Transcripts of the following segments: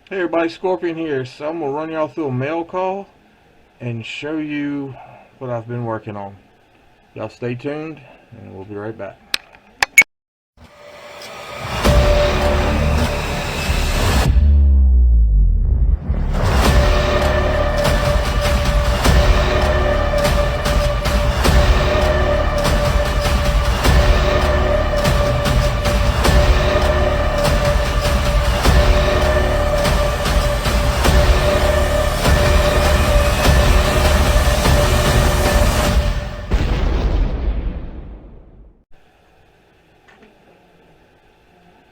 Hey everybody, Scorpion here. So I'm going to run y'all through a mail call and show you what I've been working on. Y'all stay tuned and we'll be right back.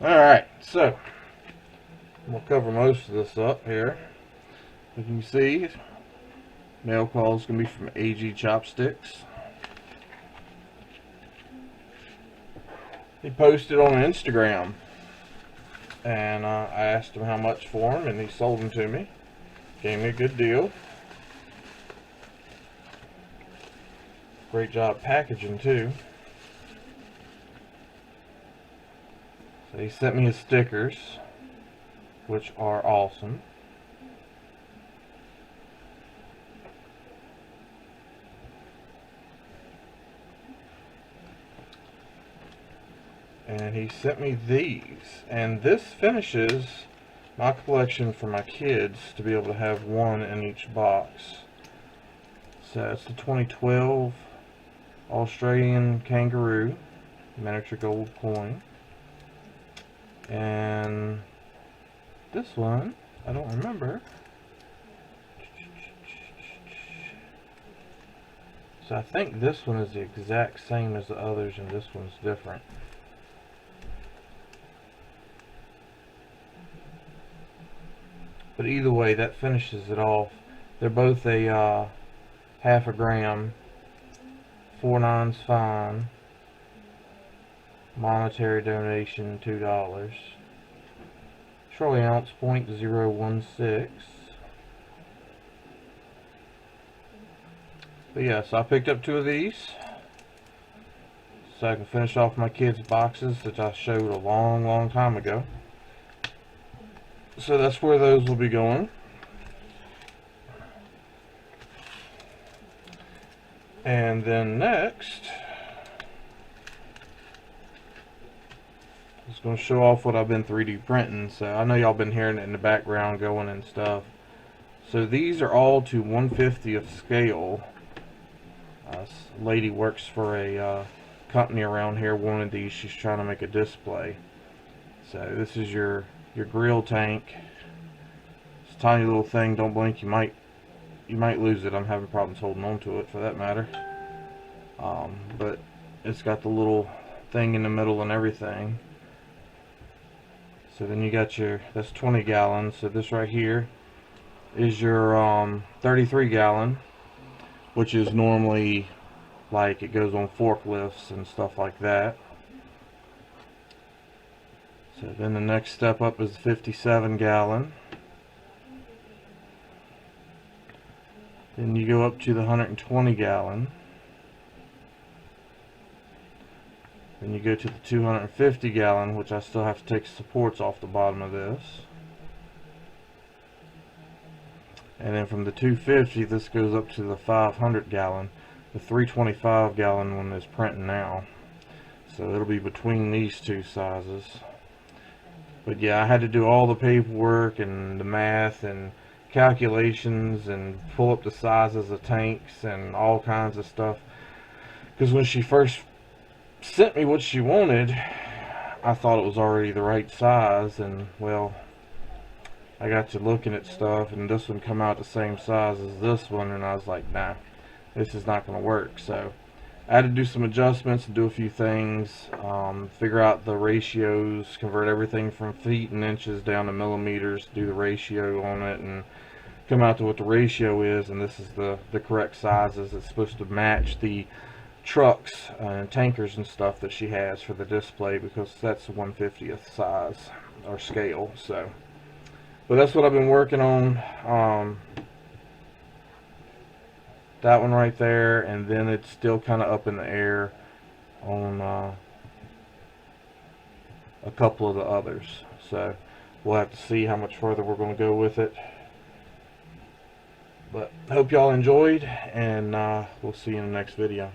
Alright, so I'm going to cover most of this up here. As you can see, mail call is going to be from AG Chopsticks. He posted on Instagram and I asked him how much for them and he sold them to me. Gave me a good deal. Great job packaging too. So he sent me his stickers, which are awesome. And he sent me these, and this finishes my collection for my kids to be able to have one in each box. So it's the 2012 Australian Kangaroo miniature gold coin, and this one I don't remember. So I think this one is the exact same as the others and this one's different. But either way, that finishes it off. They're both a half a gram, 4/9's fine, monetary donation $2, trolley ounce .016. But yeah, so I picked up 2 of these so I can finish off my kids' boxes that I showed a long time ago. So that's where those will be going. And then next, I'm just going to show off what I've been 3D printing. So I know y'all been hearing it in the background going and stuff. So these are all to 1/50th scale. This lady works for a company around here, wanted these. She's trying to make a display. So this is your grill tank. It's a tiny little thing. Don't blink, you might lose it. I'm having problems holding on to it for that matter. But it's got the little thing in the middle and everything. So then you got that's 20 gallons. So this right here is your 33 gallon, which is normally like it goes on forklifts and stuff like that. So then the next step up is 57 gallon. Then you go up to the 120 gallon. Then you go to the 250 gallon, which I still have to take supports off the bottom of this. And then from the 250, this goes up to the 500 gallon. The 325 gallon one is printing now. So it'll be between these two sizes. But yeah, I had to do all the paperwork and the math and calculations and pull up the sizes of tanks and all kinds of stuff. Because when she first sent me what she wanted, I thought it was already the right size, and well, I got to looking at stuff and this one come out the same size as this one, and I was like, nah, this is not going to work. So I had to do some adjustments and do a few things, figure out the ratios, convert everything from feet and inches down to millimeters, do the ratio on it, and come out to what the ratio is. And this is the correct sizes. It's supposed to match the trucks and tankers and stuff that she has for the display, because that's the 1/50th size or scale. So, but that's what I've been working on. That one right there, and then it's still kind of up in the air on a couple of the others. So we'll have to see how much further we're going to go with it. But hope y'all enjoyed, and we'll see you in the next video.